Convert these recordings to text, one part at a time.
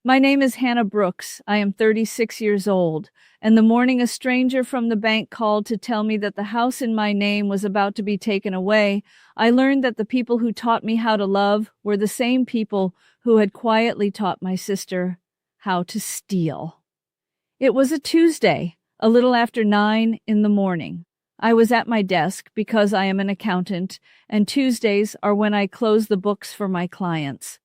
My name is Hannah Brooks. I am 36 years old, and the morning a stranger from the bank called to tell me that the house in my name was about to be taken away, I learned that the people who taught me how to love were the same people who had quietly taught my sister how to steal. It was a Tuesday, a little after 9 in the morning. I was at my desk because I am an accountant, and Tuesdays are when I close the books for my clients.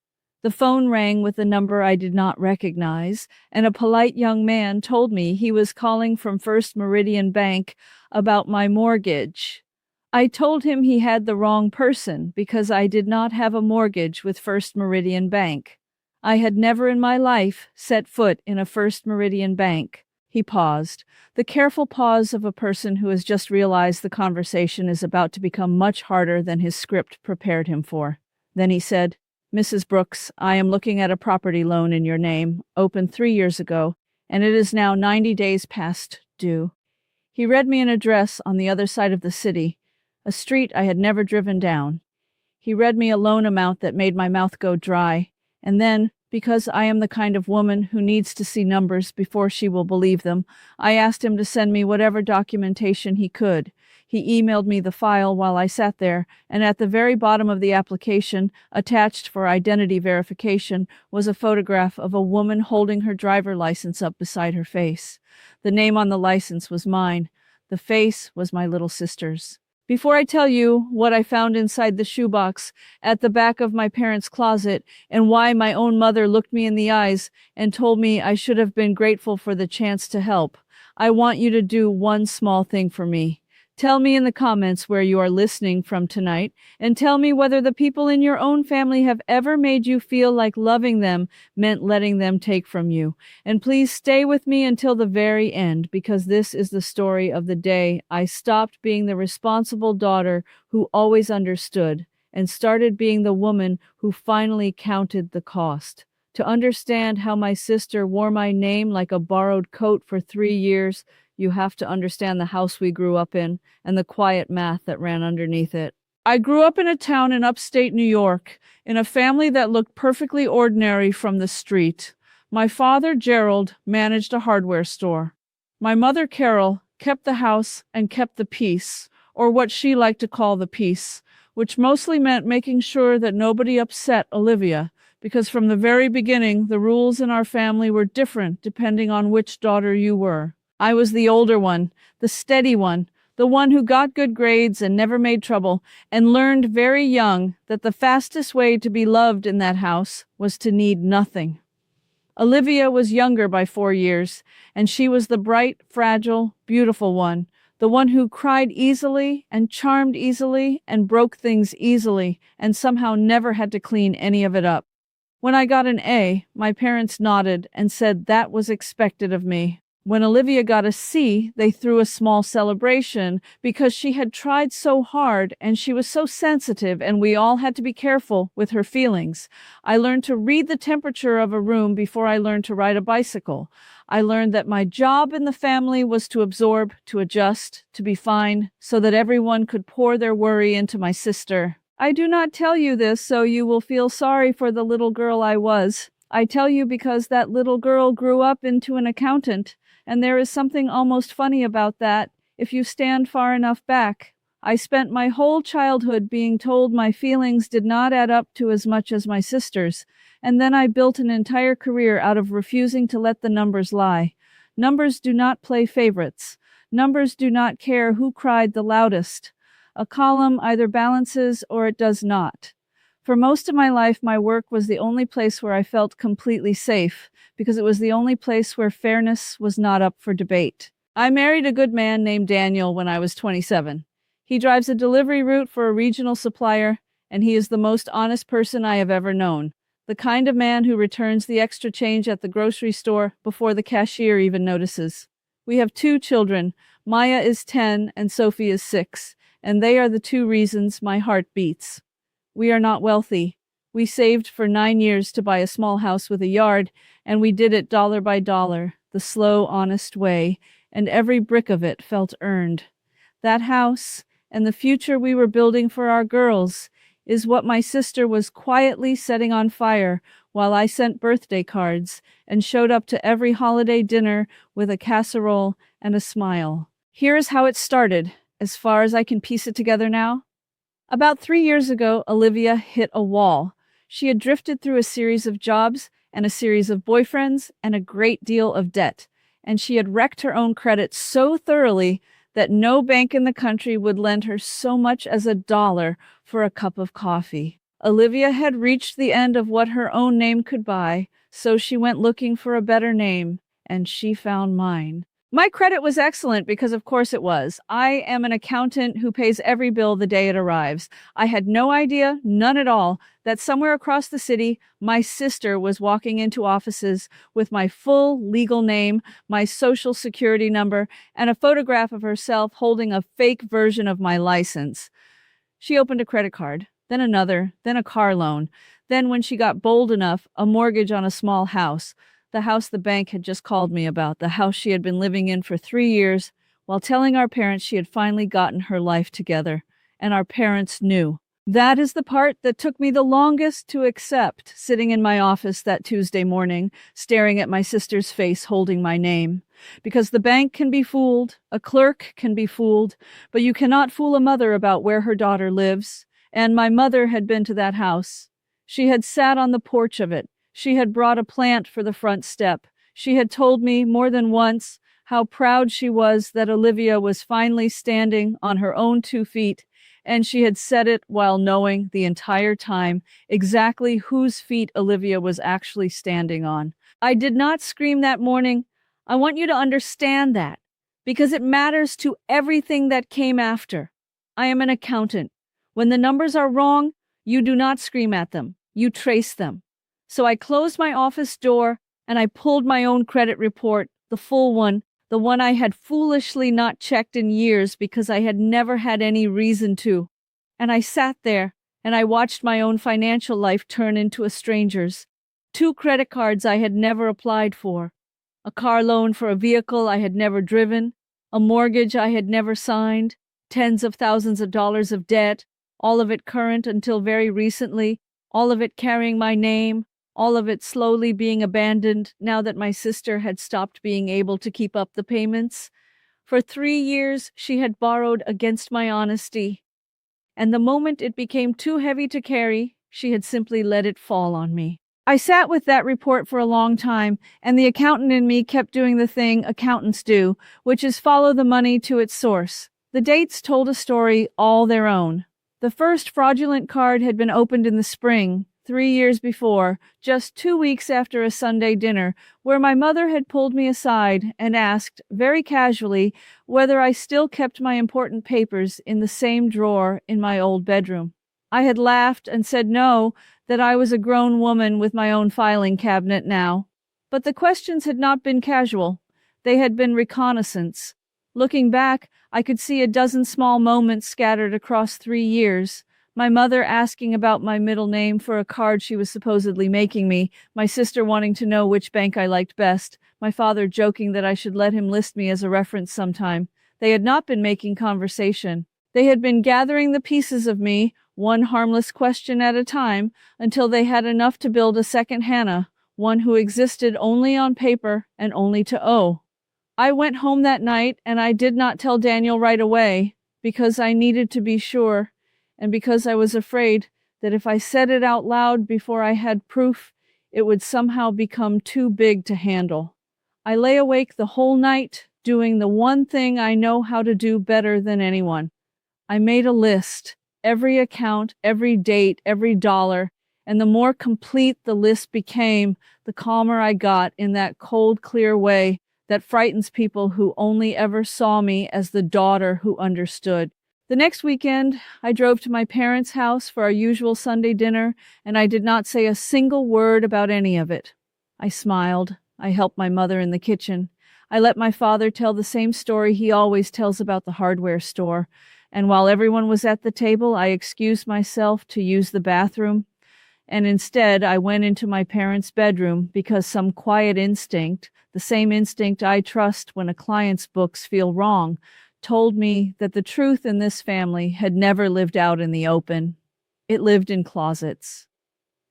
The phone rang with a number I did not recognize, and a polite young man told me he was calling from First Meridian Bank about my mortgage. I told him he had the wrong person because I did not have a mortgage with First Meridian Bank. I had never in my life set foot in a First Meridian Bank. He paused, the careful pause of a person who has just realized the conversation is about to become much harder than his script prepared him for. Then he said, "Mrs. Brooks, I am looking at a property loan in your name, opened 3 years ago, and it is now 90 days past due." He read me an address on the other side of the city, a street I had never driven down. He read me a loan amount that made my mouth go dry, and then, because I am the kind of woman who needs to see numbers before she will believe them, I asked him to send me whatever documentation he could. He emailed me the file while I sat there, and at the very bottom of the application, attached for identity verification, was a photograph of a woman holding her driver license up beside her face. The name on the license was mine. The face was my little sister's. Before I tell you what I found inside the shoebox at the back of my parents' closet and why my own mother looked me in the eyes and told me I should have been grateful for the chance to help, I want you to do one small thing for me. Tell me in the comments where you are listening from tonight, and tell me whether the people in your own family have ever made you feel like loving them meant letting them take from you. And please stay with me until the very end, because this is the story of the day I stopped being the responsible daughter who always understood and started being the woman who finally counted the cost. To understand how my sister wore my name like a borrowed coat for 3 years, you have to understand the house we grew up in and the quiet math that ran underneath it. I grew up in a town in upstate New York, in a family that looked perfectly ordinary from the street. My father, Gerald, managed a hardware store. My mother, Carol, kept the house and kept the peace, or what she liked to call the peace, which mostly meant making sure that nobody upset Olivia, because from the very beginning, the rules in our family were different depending on which daughter you were. I was the older one, the steady one, the one who got good grades and never made trouble, and learned very young that the fastest way to be loved in that house was to need nothing. Olivia was younger by 4 years, and she was the bright, fragile, beautiful one, the one who cried easily and charmed easily and broke things easily and somehow never had to clean any of it up. When I got an A, my parents nodded and said that was expected of me. When Olivia got a C, they threw a small celebration because she had tried so hard and she was so sensitive, and we all had to be careful with her feelings. I learned to read the temperature of a room before I learned to ride a bicycle. I learned that my job in the family was to absorb, to adjust, to be fine, so that everyone could pour their worry into my sister. I do not tell you this so you will feel sorry for the little girl I was. I tell you because that little girl grew up into an accountant. And there is something almost funny about that, if you stand far enough back. I spent my whole childhood being told my feelings did not add up to as much as my sister's, and then I built an entire career out of refusing to let the numbers lie. Numbers do not play favorites. Numbers do not care who cried the loudest. A column either balances or it does not. For most of my life, my work was the only place where I felt completely safe, because it was the only place where fairness was not up for debate. I married a good man named Daniel when I was 27. He drives a delivery route for a regional supplier, and he is the most honest person I have ever known. The kind of man who returns the extra change at the grocery store before the cashier even notices. We have 2 children. Maya is 10 and Sophie is 6, and they are the 2 reasons my heart beats. We are not wealthy. We saved for 9 years to buy a small house with a yard, and we did it dollar by dollar, the slow, honest way, and every brick of it felt earned. That house, and the future we were building for our girls, is what my sister was quietly setting on fire while I sent birthday cards and showed up to every holiday dinner with a casserole and a smile. Here's how it started, as far as I can piece it together now. About 3 years ago, Olivia hit a wall. She had drifted through a series of jobs and a series of boyfriends and a great deal of debt, and she had wrecked her own credit so thoroughly that no bank in the country would lend her so much as $1 for a cup of coffee. Olivia had reached the end of what her own name could buy, so she went looking for a better name, and she found mine. My credit was excellent because of course it was. I am an accountant who pays every bill the day it arrives. I had no idea, none at all, that somewhere across the city, my sister was walking into offices with my full legal name, my social security number, and a photograph of herself holding a fake version of my license. She opened a credit card, then another, then a car loan. Then, when she got bold enough, a mortgage on a small house. The house the bank had just called me about, the house she had been living in for 3 years, while telling our parents she had finally gotten her life together. And our parents knew. That is the part that took me the longest to accept, sitting in my office that Tuesday morning, staring at my sister's face holding my name. Because the bank can be fooled, a clerk can be fooled, but you cannot fool a mother about where her daughter lives. And my mother had been to that house. She had sat on the porch of it. She had brought a plant for the front step. She had told me more than once how proud she was that Olivia was finally standing on her own 2 feet, and she had said it while knowing the entire time exactly whose feet Olivia was actually standing on. I did not scream that morning. I want you to understand that, because it matters to everything that came after. I am an accountant. When the numbers are wrong, you do not scream at them. You trace them. So I closed my office door and I pulled my own credit report, the full one, the one I had foolishly not checked in years because I had never had any reason to. And I sat there and I watched my own financial life turn into a stranger's. 2 credit cards I had never applied for, a car loan for a vehicle I had never driven, a mortgage I had never signed, tens of thousands of dollars of debt, all of it current until very recently, all of it carrying my name, all of it slowly being abandoned now that my sister had stopped being able to keep up the payments. For 3 years, she had borrowed against my honesty, and the moment it became too heavy to carry, she had simply let it fall on me. I sat with that report for a long time, and the accountant in me kept doing the thing accountants do, which is follow the money to its source. The dates told a story all their own. The first fraudulent card had been opened in the spring, 3 years before, just 2 weeks after a Sunday dinner, where my mother had pulled me aside and asked, very casually, whether I still kept my important papers in the same drawer in my old bedroom. I had laughed and said no, that I was a grown woman with my own filing cabinet now. But the questions had not been casual. They had been reconnaissance. Looking back, I could see a dozen small moments scattered across 3 years. My mother asking about my middle name for a card she was supposedly making me, my sister wanting to know which bank I liked best, my father joking that I should let him list me as a reference sometime. They had not been making conversation. They had been gathering the pieces of me, one harmless question at a time, until they had enough to build a second Hannah, one who existed only on paper and only to owe. I went home that night, and I did not tell Daniel right away, because I needed to be sure, and because I was afraid that if I said it out loud before I had proof, it would somehow become too big to handle. I lay awake the whole night, doing the one thing I know how to do better than anyone. I made a list, every account, every date, every dollar, and the more complete the list became, the calmer I got in that cold, clear way that frightens people who only ever saw me as the daughter who understood. The next weekend, I drove to my parents' house for our usual Sunday dinner, and I did not say a single word about any of it. I smiled. I helped my mother in the kitchen. I let my father tell the same story he always tells about the hardware store. And while everyone was at the table, I excused myself to use the bathroom. And instead, I went into my parents' bedroom because some quiet instinct, the same instinct I trust when a client's books feel wrong, told me that the truth in this family had never lived out in the open. It lived in closets.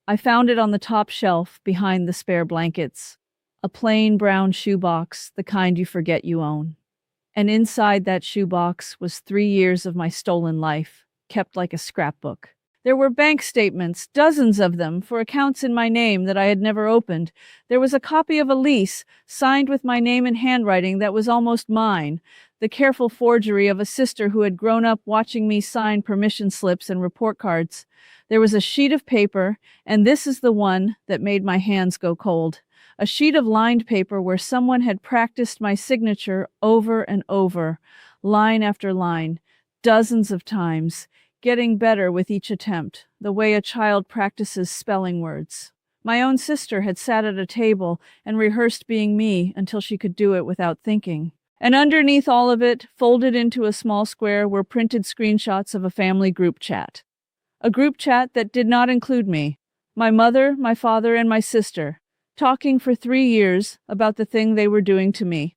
I found it on the top shelf behind the spare blankets. A plain brown shoebox, the kind you forget you own. And inside that shoebox was 3 years of my stolen life, kept like a scrapbook. There were bank statements, dozens of them, for accounts in my name that I had never opened. There was a copy of a lease, signed with my name in handwriting that was almost mine, the careful forgery of a sister who had grown up watching me sign permission slips and report cards. There was a sheet of paper, and this is the one that made my hands go cold. A sheet of lined paper where someone had practiced my signature over and over, line after line, dozens of times, getting better with each attempt, the way a child practices spelling words. My own sister had sat at a table and rehearsed being me until she could do it without thinking. And underneath all of it, folded into a small square, were printed screenshots of a family group chat. A group chat that did not include me, my mother, my father, and my sister, talking for 3 years about the thing they were doing to me.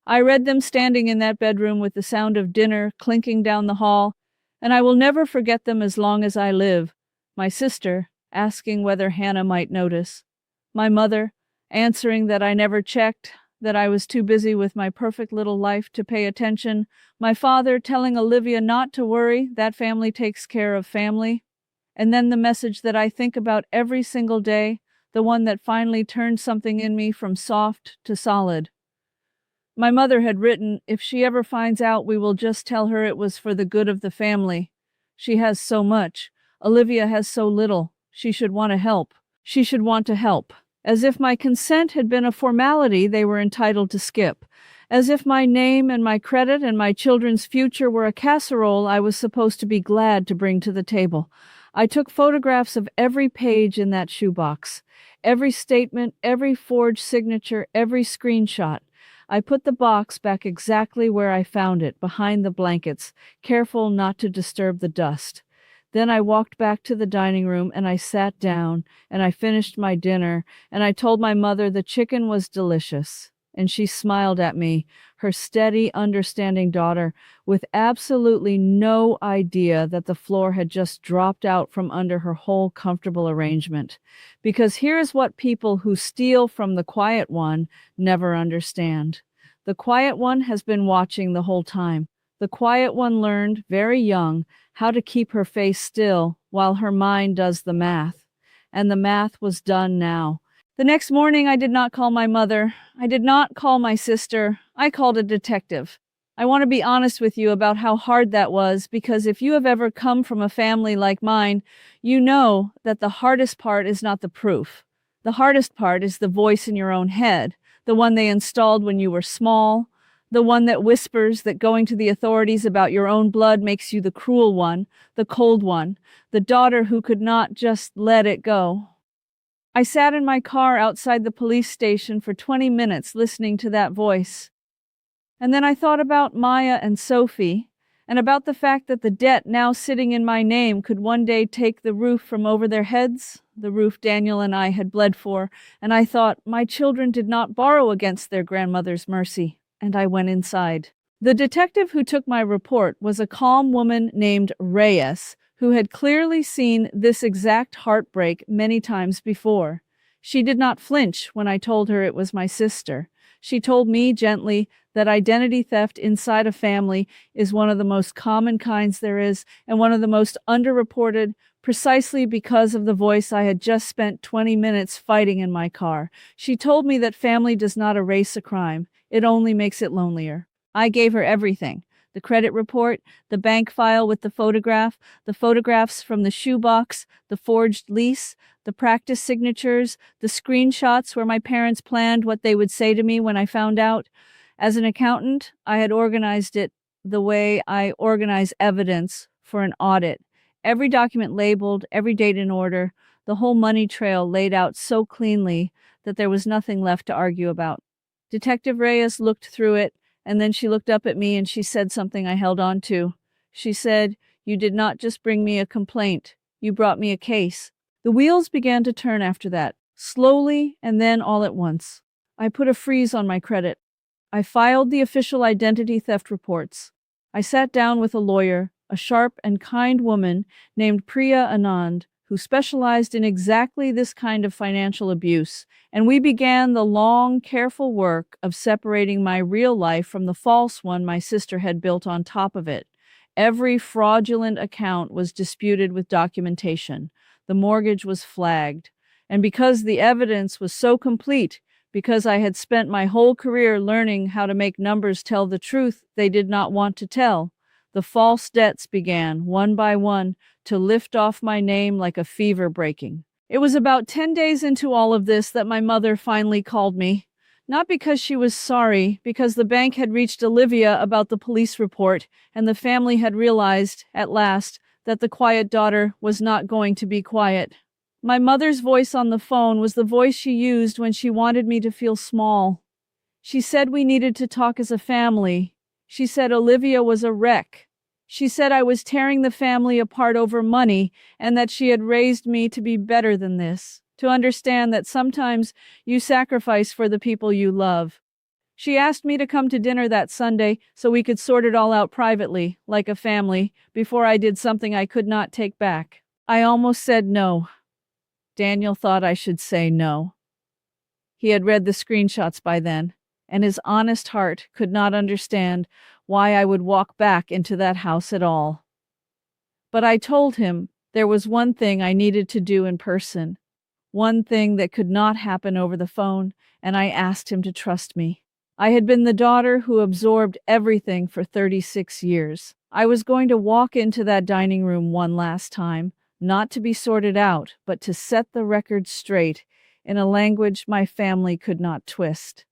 I read them standing in that bedroom with the sound of dinner clinking down the hall, and I will never forget them as long as I live. My sister asking whether Hannah might notice. My mother answering that I never checked, that I was too busy with my perfect little life to pay attention. My father telling Olivia not to worry, that family takes care of family. And then the message that I think about every single day, the one that finally turned something in me from soft to solid. My mother had written, if she ever finds out, we will just tell her it was for the good of the family. She has so much. Olivia has so little. She should want to help. She should want to help. As if my consent had been a formality they were entitled to skip. As if my name and my credit and my children's future were a casserole I was supposed to be glad to bring to the table. I took photographs of every page in that shoebox, every statement, every forged signature, every screenshot. I put the box back exactly where I found it, behind the blankets, careful not to disturb the dust. Then I walked back to the dining room and I sat down and I finished my dinner and I told my mother the chicken was delicious. And she smiled at me, her steady, understanding daughter, with absolutely no idea that the floor had just dropped out from under her whole comfortable arrangement. Because here's what people who steal from the quiet one never understand. The quiet one has been watching the whole time. The quiet one learned, very young, how to keep her face still while her mind does the math. And the math was done now. The next morning, I did not call my mother. I did not call my sister. I called a detective. I want to be honest with you about how hard that was, because if you have ever come from a family like mine, you know that the hardest part is not the proof. The hardest part is the voice in your own head, the one they installed when you were small, the one that whispers that going to the authorities about your own blood makes you the cruel one, the cold one, the daughter who could not just let it go. I sat in my car outside the police station for 20 minutes listening to that voice. And then I thought about Maya and Sophie, and about the fact that the debt now sitting in my name could one day take the roof from over their heads, the roof Daniel and I had bled for, and I thought, my children did not borrow against their grandmother's mercy, and I went inside. The detective who took my report was a calm woman named Reyes, who had clearly seen this exact heartbreak many times before. She did not flinch when I told her it was my sister. She told me gently that identity theft inside a family is one of the most common kinds there is and one of the most underreported, precisely because of the voice I had just spent 20 minutes fighting in my car. She told me that family does not erase a crime. It only makes it lonelier. I gave her everything. The credit report, the bank file with the photographs from the shoebox, the forged lease, the practice signatures, the screenshots where my parents planned what they would say to me when I found out. As an accountant, I had organized it the way I organize evidence for an audit. Every document labeled, every date in order, the whole money trail laid out so cleanly that there was nothing left to argue about. Detective Reyes looked through it, and then she looked up at me and she said something I held on to. She said, "You did not just bring me a complaint. You brought me a case." The wheels began to turn after that, slowly and then all at once. I put a freeze on my credit. I filed the official identity theft reports. I sat down with a lawyer, a sharp and kind woman named Priya Anand, who specialized in exactly this kind of financial abuse, and we began the long, careful work of separating my real life from the false one my sister had built on top of it. Every fraudulent account was disputed with documentation. The mortgage was flagged. And because the evidence was so complete, because I had spent my whole career learning how to make numbers tell the truth they did not want to tell, the false debts began, one by one, to lift off my name like a fever breaking. It was about 10 days into all of this that my mother finally called me. Not because she was sorry, because the bank had reached Olivia about the police report, and the family had realized, at last, that the quiet daughter was not going to be quiet. My mother's voice on the phone was the voice she used when she wanted me to feel small. She said we needed to talk as a family. She said Olivia was a wreck. She said I was tearing the family apart over money and that she had raised me to be better than this, to understand that sometimes you sacrifice for the people you love. She asked me to come to dinner that Sunday so we could sort it all out privately, like a family, before I did something I could not take back. I almost said no. Daniel thought I should say no. He had read the screenshots by then, and his honest heart could not understand why I would walk back into that house at all. But I told him there was one thing I needed to do in person, one thing that could not happen over the phone, and I asked him to trust me. I had been the daughter who absorbed everything for 36 years. I was going to walk into that dining room one last time, not to be sorted out, but to set the record straight in a language my family could not twist.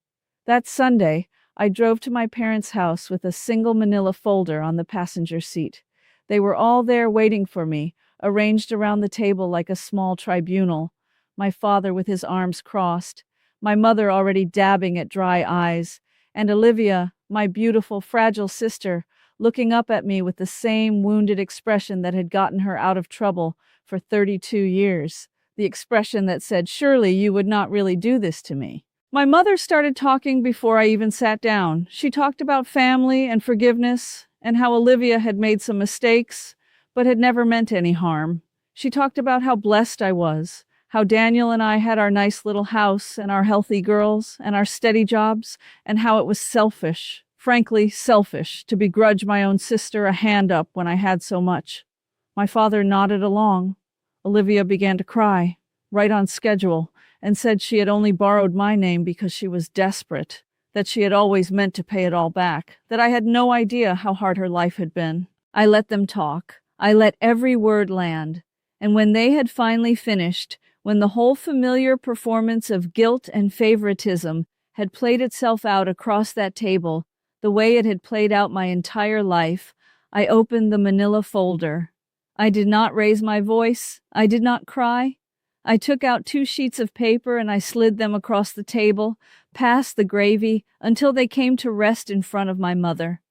That Sunday, I drove to my parents' house with a single manila folder on the passenger seat. They were all there waiting for me, arranged around the table like a small tribunal. My father with his arms crossed, my mother already dabbing at dry eyes, and Olivia, my beautiful, fragile sister, looking up at me with the same wounded expression that had gotten her out of trouble for 32 years, the expression that said, "Surely you would not really do this to me." My mother started talking before I even sat down. She talked about family and forgiveness and how Olivia had made some mistakes, but had never meant any harm. She talked about how blessed I was, how Daniel and I had our nice little house and our healthy girls and our steady jobs, and how it was selfish, frankly selfish, to begrudge my own sister a hand up when I had so much. My father nodded along. Olivia began to cry, right on schedule, and said she had only borrowed my name because she was desperate, that she had always meant to pay it all back, that I had no idea how hard her life had been. I let them talk. I let every word land. And when they had finally finished, when the whole familiar performance of guilt and favoritism had played itself out across that table, the way it had played out my entire life, I opened the manila folder. I did not raise my voice. I did not cry. I took out 2 sheets of paper and I slid them across the table, past the gravy, until they came to rest in front of my mother.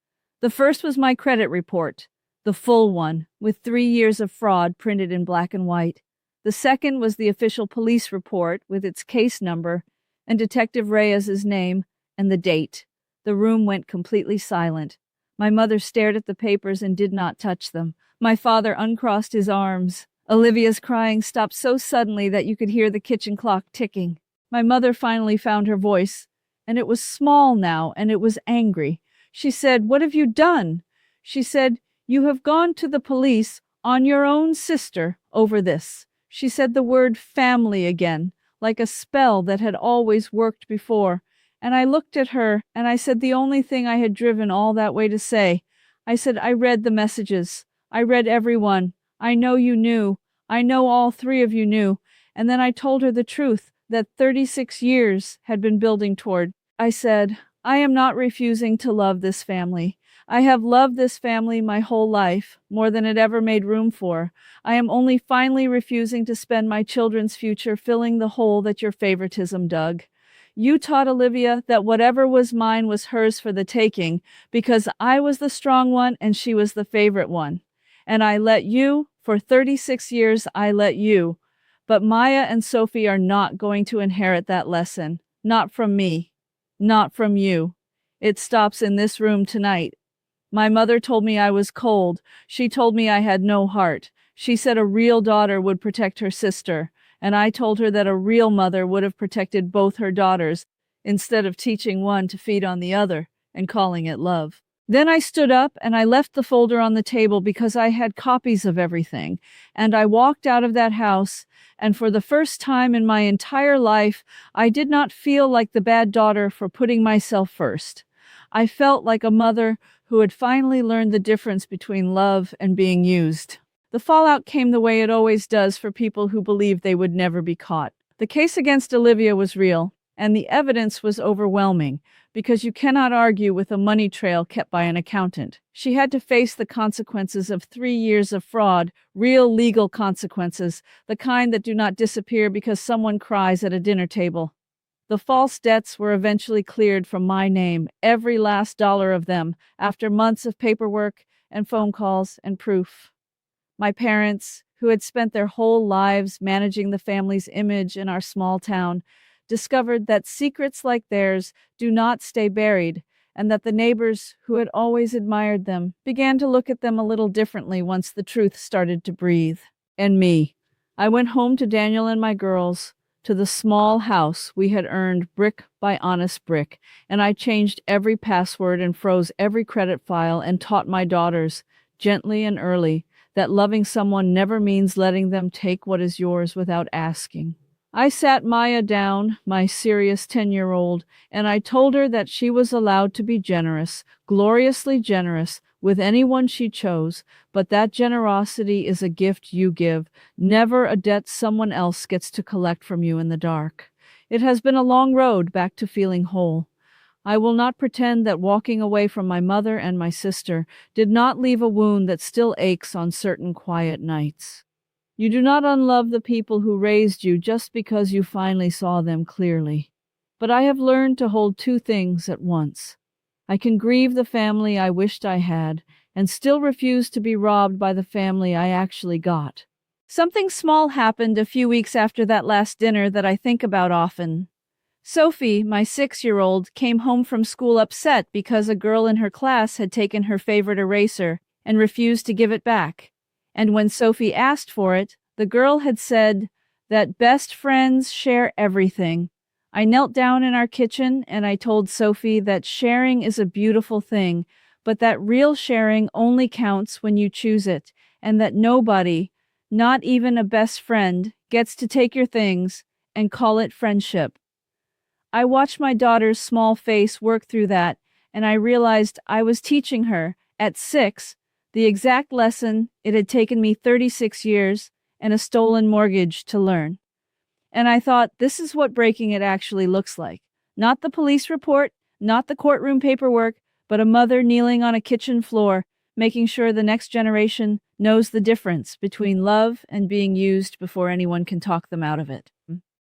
The first was my credit report, the full one, with 3 years of fraud printed in black and white. The second was the official police report with its case number and Detective Reyes's name and the date. The room went completely silent. My mother stared at the papers and did not touch them. My father uncrossed his arms. Olivia's crying stopped so suddenly that you could hear the kitchen clock ticking. My mother finally found her voice, and it was small now, and it was angry. She said, "What have you done?" She said, "You have gone to the police on your own sister over this." She said the word family again, like a spell that had always worked before. And I looked at her, and I said the only thing I had driven all that way to say. I said, "I read the messages. I read every one. I know you knew. I know all 3 of you knew." And then I told her the truth that 36 years had been building toward. I said, "I am not refusing to love this family. I have loved this family my whole life, more than it ever made room for. I am only finally refusing to spend my children's future filling the hole that your favoritism dug. You taught Olivia that whatever was mine was hers for the taking, because I was the strong one and she was the favorite one. And I let you, for 36 years, I let you. But Maya and Sophie are not going to inherit that lesson. Not from me. Not from you. It stops in this room tonight. My mother told me I was cold. She told me I had no heart. She said a real daughter would protect her sister, and I told her that a real mother would have protected both her daughters instead of teaching one to feed on the other and calling it love. Then I stood up and I left the folder on the table because I had copies of everything, and I walked out of that house, and for the first time in my entire life, I did not feel like the bad daughter for putting myself first. I felt like a mother who had finally learned the difference between love and being used. The fallout came the way it always does for people who believed they would never be caught. The case against Olivia was real, and the evidence was overwhelming, because you cannot argue with a money trail kept by an accountant. She had to face the consequences of 3 years of fraud, real legal consequences, the kind that do not disappear because someone cries at a dinner table. The false debts were eventually cleared from my name, every last dollar of them, after months of paperwork and phone calls and proof. My parents, who had spent their whole lives managing the family's image in our small town, discovered that secrets like theirs do not stay buried, and that the neighbors who had always admired them began to look at them a little differently once the truth started to breathe. And me. I went home to Daniel and my girls, to the small house we had earned brick by honest brick, and I changed every password and froze every credit file and taught my daughters, gently and early, that loving someone never means letting them take what is yours without asking. I sat Maya down, my serious 10-year-old, and I told her that she was allowed to be generous, gloriously generous, with anyone she chose, but that generosity is a gift you give, never a debt someone else gets to collect from you in the dark. It has been a long road back to feeling whole. I will not pretend that walking away from my mother and my sister did not leave a wound that still aches on certain quiet nights. You do not unlove the people who raised you just because you finally saw them clearly. But I have learned to hold two things at once. I can grieve the family I wished I had, and still refuse to be robbed by the family I actually got. Something small happened a few weeks after that last dinner that I think about often. Sophie, my 6-year-old, came home from school upset because a girl in her class had taken her favorite eraser and refused to give it back. And when Sophie asked for it, the girl had said that best friends share everything. I knelt down in our kitchen and I told Sophie that sharing is a beautiful thing, but that real sharing only counts when you choose it, and that nobody, not even a best friend, gets to take your things and call it friendship. I watched my daughter's small face work through that, and I realized I was teaching her, at 6, the exact lesson it had taken me 36 years and a stolen mortgage to learn. And I thought, this is what breaking it actually looks like. Not the police report, not the courtroom paperwork, but a mother kneeling on a kitchen floor, making sure the next generation knows the difference between love and being used before anyone can talk them out of it.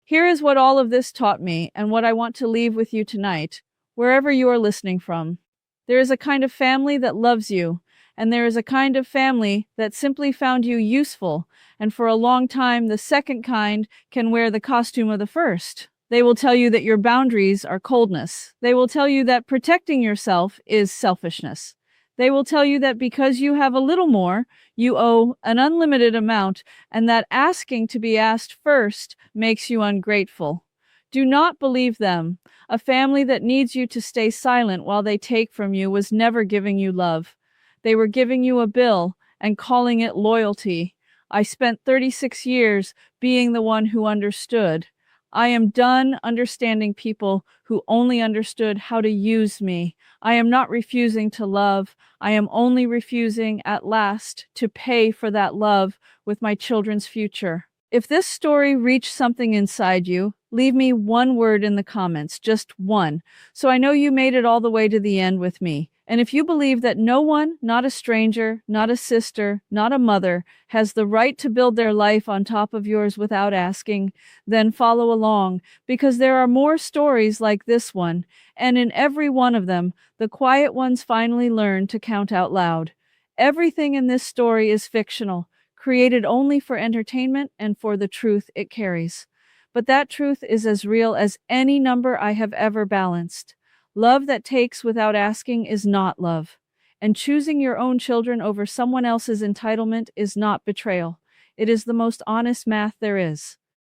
Here is what all of this taught me and what I want to leave with you tonight, wherever you are listening from. There is a kind of family that loves you, and there is a kind of family that simply found you useful, and for a long time the second kind can wear the costume of the first. They will tell you that your boundaries are coldness. They will tell you that protecting yourself is selfishness. They will tell you that because you have a little more, you owe an unlimited amount, and that asking to be asked first makes you ungrateful. Do not believe them. A family that needs you to stay silent while they take from you was never giving you love. They were giving you a bill and calling it loyalty. I spent 36 years being the one who understood. I am done understanding people who only understood how to use me. I am not refusing to love. I am only refusing at last to pay for that love with my children's future. If this story reached something inside you, leave me one word in the comments, just one, so I know you made it all the way to the end with me. And if you believe that no one, not a stranger, not a sister, not a mother, has the right to build their life on top of yours without asking, then follow along, because there are more stories like this one, and in every one of them, the quiet ones finally learn to count out loud. Everything in this story is fictional, created only for entertainment and for the truth it carries. But that truth is as real as any number I have ever balanced. Love that takes without asking is not love. And choosing your own children over someone else's entitlement is not betrayal. It is the most honest math there is.